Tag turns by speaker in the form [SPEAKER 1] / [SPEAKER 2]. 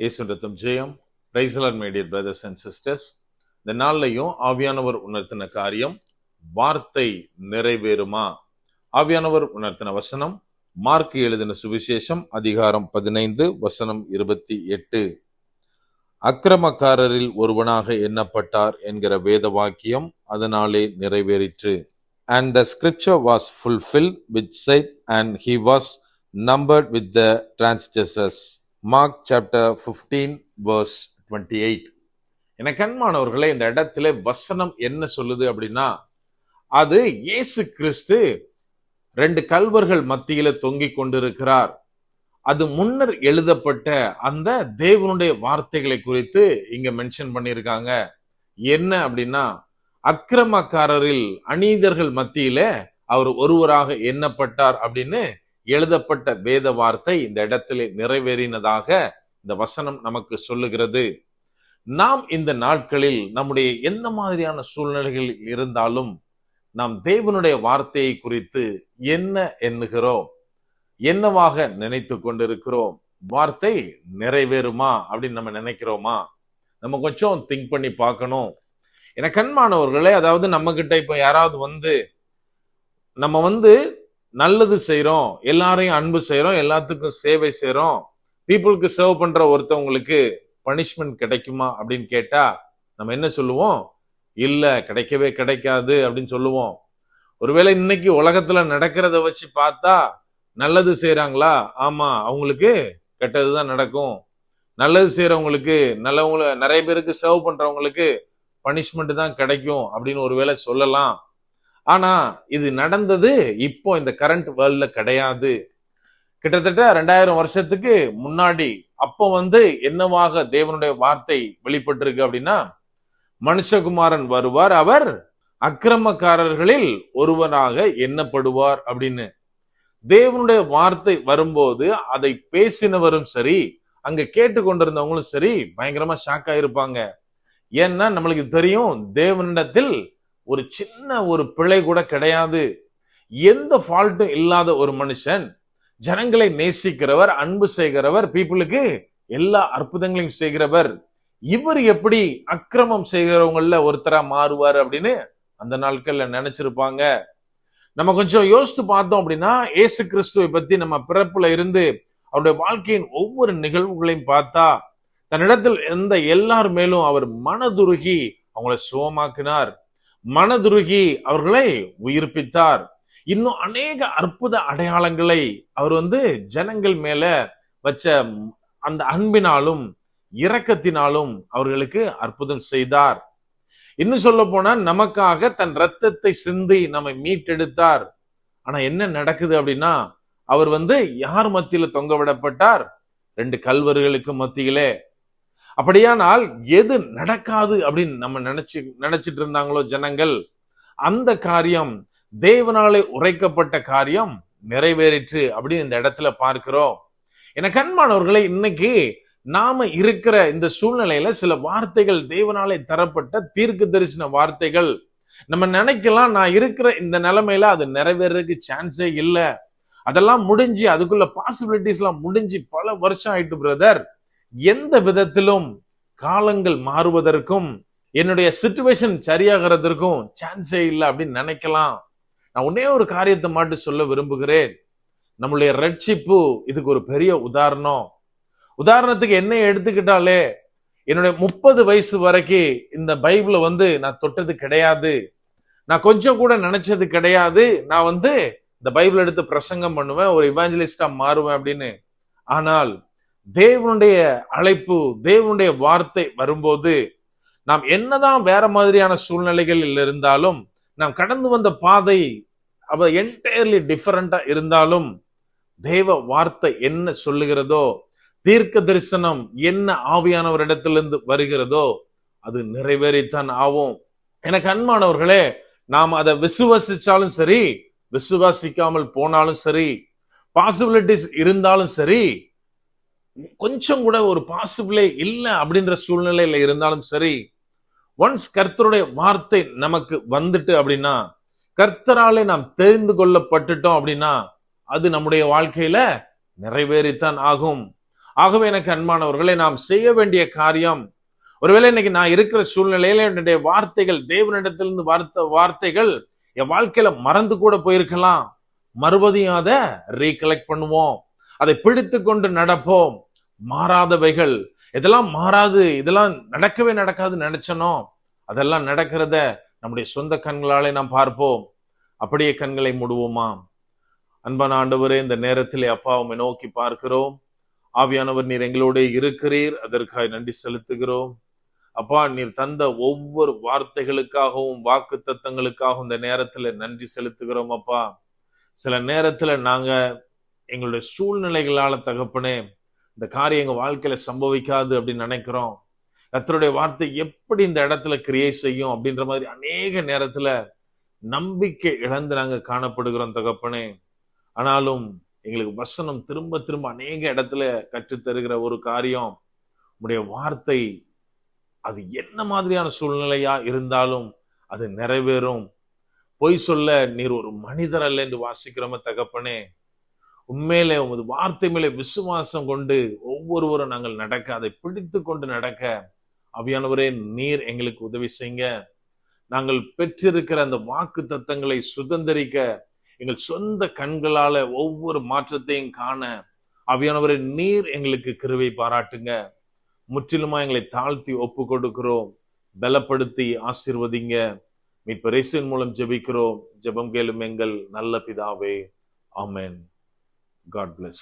[SPEAKER 1] இயேசு ரத்தம் ஜெயம். Praise the lord my dear brothers and sisters. இந்த நாள்லையும் ஆவியானவர் உணர்த்தின காரியம், வார்த்தை நிறைவேறுமா? ஆவியானவர் உணர்த்தின வசனம் மார்க் எழுதின சுவிசேஷம் அதிகாரம் 15 வசனம் 28. அக்கிரமக்காரரில் ஒருவனாக எண்ணப்பட்டார் என்கிற வேத வாக்கியம் அதனாலே நிறைவேறிற்று. And the scripture was fulfilled which said, and he was numbered with the transgressors. Mark chapter 15 verse 28. என கண்மானவர்களே, இந்த இடத்துல வசனம் என்ன சொல்லுது அப்படின்னா, அது இயேசு கிறிஸ்து 2 கல்வர்கள் மத்தியில தொங்கிக் கொண்டிருக்கிறார். அது முன்னர் எழுதப்பட்ட அந்த தேவனுடைய வார்த்தைகளை குறித்து இங்க மென்ஷன் பண்ணியிருக்காங்க. என்ன அப்படின்னா, அக்கிரமக்காரரில் அநீதர்கள் மத்தியில அவர் ஒருவராக எண்ணப்பட்டார் அப்படின்னு எழுதப்பட்ட வேத வார்த்தை இந்த இடத்திலே நிறைவேறினதாக இந்த வசனம் நமக்கு சொல்லுகிறது. நாம் இந்த நாட்களில் நம்முடைய எந்த மாதிரியான சூழ்நிலைகள் இருந்தாலும் நாம் தேவனுடைய வார்த்தையை குறித்து என்ன எண்ணுகிறோம், என்னவாக நினைத்து கொண்டிருக்கிறோம்? வார்த்தை நிறைவேறுமா அப்படின்னு நம்ம நினைக்கிறோமா? நம்ம கொஞ்சம் திங்க் பண்ணி பார்க்கணும். என கண்மானவர்களே, அதாவது நம்ம கிட்ட இப்ப யாராவது நம்ம நல்லது செய்யறோம், எல்லாரையும் அன்பு செய்யறோம், எல்லாத்துக்கும் சேவை செய்யறோம், பீப்புளுக்கு சர்வ் பண்ற ஒருத்தவங்களுக்கு பனிஷ்மெண்ட் கிடைக்குமா அப்படின்னு கேட்டா நம்ம என்ன சொல்லுவோம்? இல்ல, கிடைக்கவே கிடைக்காது அப்படின்னு சொல்லுவோம். ஒருவேளை இன்னைக்கு உலகத்துல நடக்கிறத வச்சு பார்த்தா நல்லது செய்யறாங்களா? ஆமா, அவங்களுக்கு கெட்டதுதான் நடக்கும். நல்லது செய்யறவங்களுக்கு, நிறைய பேருக்கு சர்வ் பண்றவங்களுக்கு பனிஷ்மெண்ட் தான் கிடைக்கும் அப்படின்னு ஒருவேளை சொல்லலாம். ஆனா இது நடந்தது இப்போ இந்த கரண்ட் வேர்ல்ட்ல கிடையாது. கிட்டத்தட்ட 2000 வருஷத்துக்கு முன்னாடி அப்போ என்னவாக தேவனுடைய வார்த்தை வெளிப்பட்டிருக்கு அப்படின்னா, மனுஷகுமாரன் வருவார், அவர் அக்கிரமக்காரர்களில் ஒருவராக எண்ணப்படுவார் அப்படின்னு. தேவனுடைய வார்த்தை வரும்போது அதை பேசினவரும் சரி, அங்க கேட்டுக்கொண்டிருந்தவங்களும் சரி பயங்கரமா ஷாக் ஆயிருப்பாங்க. ஏன்னா நம்மளுக்கு தெரியும், தேவனிடத்தில் ஒரு சின்ன ஒரு பிழை கூட கிடையாது. எந்த ஃபால்ட்டும் இல்லாத ஒரு மனுஷன், ஜனங்களை நேசிக்கிறவர், அன்பு செய்கிறவர், பீப்புளுக்கு எல்லா அற்புதங்களையும் செய்கிறவர். இவர் எப்படி அக்கிரமம் செய்கிறவங்கள ஒருத்தரா மாறுவார் அப்படின்னு அந்த நாட்கள்ல நினைச்சிருப்பாங்க. நம்ம கொஞ்சம் யோசித்து பார்த்தோம் அப்படின்னா, இயேசு கிறிஸ்துவை பத்தி நம்ம பிறப்புல இருந்து அவருடைய வாழ்க்கையின் ஒவ்வொரு நிகழ்வுகளையும் பார்த்தா, தன்னிடத்தில் எந்த எல்லார் மேலும் அவர் மனதுருகி அவங்களை சுகமாக்கினார், மனதுருகி அவர்களை உயிர்ப்பித்தார். இன்னும் அநேக அற்புத அடையாளங்களை அவர் ஜனங்கள் மேல வச்ச அந்த அன்பினாலும் இரக்கத்தினாலும் அவர்களுக்கு அற்புதம் செய்தார். இன்னும் சொல்ல போனா, நமக்காக தன் ரத்தத்தை சிந்தி நம்மை மீட்டெடுத்தார். ஆனா என்ன நடக்குது அப்படின்னா, அவர் யார் மத்தியில தொங்க விடப்பட்டார்? 2 கல்வர்களுக்கு மத்தியிலே. அப்படியானால் எது நடக்காது அப்படின்னு நம்ம நினைச்சிட்டு இருந்தாங்களோ ஜனங்கள், அந்த காரியம், தேவனாலே உரைக்கப்பட்ட காரியம் நிறைவேறிற்று அப்படின்னு இந்த இடத்துல பார்க்கிறோம். என கண்மானவர்களை, இன்னைக்கு நாம இருக்கிற இந்த சூழ்நிலையில சில வார்த்தைகள் தேவனாலே தரப்பட்ட தீர்க்க தரிசன வார்த்தைகள். நம்ம நினைக்கலாம், நான் இருக்கிற இந்த நிலைமையில அது நிறைவேறதுக்கு சான்ஸே இல்லை, அதெல்லாம் முடிஞ்சு, அதுக்குள்ள பாசிபிலிட்டிஸ் எல்லாம் முடிஞ்சு பல வருஷம் ஆயிட்டு பிரதர், எந்த விதத்திலும் காலங்கள் மாறுவதற்கும் என்னுடைய சிச்சுவேஷன் சரியாகிறதற்கும் சான்ஸே இல்லை அப்படின்னு நினைக்கலாம். நான் ஒன்னே ஒரு காரியத்தை மட்டும் சொல்ல விரும்புகிறேன். நம்மளுடைய ரட்சிப்பு இதுக்கு ஒரு பெரிய உதாரணம். உதாரணத்துக்கு என்ன எடுத்துக்கிட்டாலே, என்னுடைய 30 வயசு வரைக்கும் இந்த பைபிளை நான் தொட்டது கிடையாது, நான் கொஞ்சம் கூட நினைச்சது கிடையாது. நான் இந்த பைபிள் எடுத்து பிரசங்கம் பண்ணுவேன், ஒரு இவாஞ்சலிஸ்டா மாறுவேன் அப்படின்னு. ஆனால் தேவனுடைய அழைப்பு, தேவனுடைய வார்த்தை வரும்போது, நாம் என்னதான் வேற மாதிரியான சூழ்நிலைகளில் இருந்தாலும், நாம் கடந்து வந்த பாதை அவ என்டையர்லி டிஃபரெண்டா இருந்தாலும், தேவ வார்த்தை என்ன சொல்லுகிறதோ, தீர்க்க தரிசனம் என்ன ஆவியானவரிடத்திலிருந்து வருகிறதோ அது நிறைவேறித்தான் ஆகும். எனக்கு அன்பானவர்களே, நாம் அதை விசுவாசிச்சாலும் சரி, விசுவாசிக்காமல் போனாலும் சரி, பாசிபிலிட்டிஸ் இருந்தாலும் சரி, கொஞ்சம் கூட ஒரு பாசிபிளே இல்லை அப்படின்ற சூழ்நிலையில இருந்தாலும் சரி, ஒன்ஸ் கர்த்தருடைய வார்த்தை நமக்கு வந்துட்டு அப்படின்னா, கர்த்தராலே நாம் தெரிந்து கொள்ளப்பட்டுட்டோம் அப்படின்னா, அது நம்முடைய வாழ்க்கையில நிறைவேறித்தான் ஆகும். ஆகவே எனக்கு அன்பானவர்களை, நாம் செய்ய வேண்டிய காரியம், ஒருவேளை இன்னைக்கு நான் இருக்கிற சூழ்நிலையில என்னுடைய வார்த்தைகள், தேவனிடத்திலிருந்து வார்த்தைகள் என் வாழ்க்கையில மறந்து கூட போயிருக்கலாம். மறுபடியும் அதை ரீகலெக்ட் பண்ணுவோம், அதை பிடித்து கொண்டு நடப்போம். மாறாதவைகள் இதெல்லாம் மாறாது, இதெல்லாம் நடக்கவே நடக்காதுன்னு நினைச்சனோ, அதெல்லாம் நடக்கிறத நம்முடைய சொந்த கண்களாலே நாம் பார்ப்போம். அப்படியே கண்களை மூடுவோமா? அன்பான ஆண்டவரே, இந்த நேரத்திலே அப்பா உம்மை நோக்கி பார்க்கிறோம். ஆவியானவர், நீர் எங்களோட இருக்கிறீர், அதற்காக நன்றி செலுத்துகிறோம். அப்பா, நீர் தந்த ஒவ்வொரு வார்த்தைகளுக்காகவும் வாக்கு தத்தங்களுக்காகவும் இந்த நேரத்துல நன்றி செலுத்துகிறோம். அப்பா, சில நேரத்துல நாங்க எங்களுடைய சூழ்நிலைகளால தகப்பனே இந்த காரியம் எங்க வாழ்க்கையில சம்பவிக்காது அப்படின்னு நினைக்கிறோம். கர்த்தருடைய வார்த்தை எப்படி இந்த இடத்துல கிரியை செய்யும் அப்படின்ற மாதிரி அநேக நேரத்துல நம்பிக்கை இழந்து நாங்க காணப்படுகிறோம் தகப்பனே. ஆனாலும் எங்களுக்கு வசனம் திரும்ப திரும்ப அநேக இடத்துல கற்றுத்தருகிற ஒரு காரியம், உடைய வார்த்தை அது என்ன மாதிரியான சூழ்நிலையா இருந்தாலும் அது நிறைவேறும். பொய் சொல்ல நீர் ஒரு மனிதர் அல்ல என்று வாசிக்கிறோம தகப்பனே. உண்மையிலே உமது வார்த்தை மேலே விசுவாசம் கொண்டு ஒவ்வொருவரும் நாங்கள் நடக்க, அதை பிடித்து கொண்டு நடக்க ஆவியானவரே நீர் எங்களுக்கு உதவி செய்யுங்க. நாங்கள் பெற்றிருக்கிற அந்த வாக்கு தத்தங்களை சுதந்திரிக்க எங்கள் சொந்த கண்களால ஒவ்வொரு மாற்றத்தையும் காண ஆவியானவரே நீர் எங்களுக்கு கிருபை பாராட்டுங்க. முற்றிலுமா எங்களை தாழ்த்தி ஒப்பு கொடுக்கிறோம். பலப்படுத்தி ஆசீர்வதிங்க. மீட்பர் இயேசுவின் மூலம் ஜெபிக்கிறோம். ஜெபம் கேளும் எங்கள் நல்ல பிதாவே. ஆமென். God bless.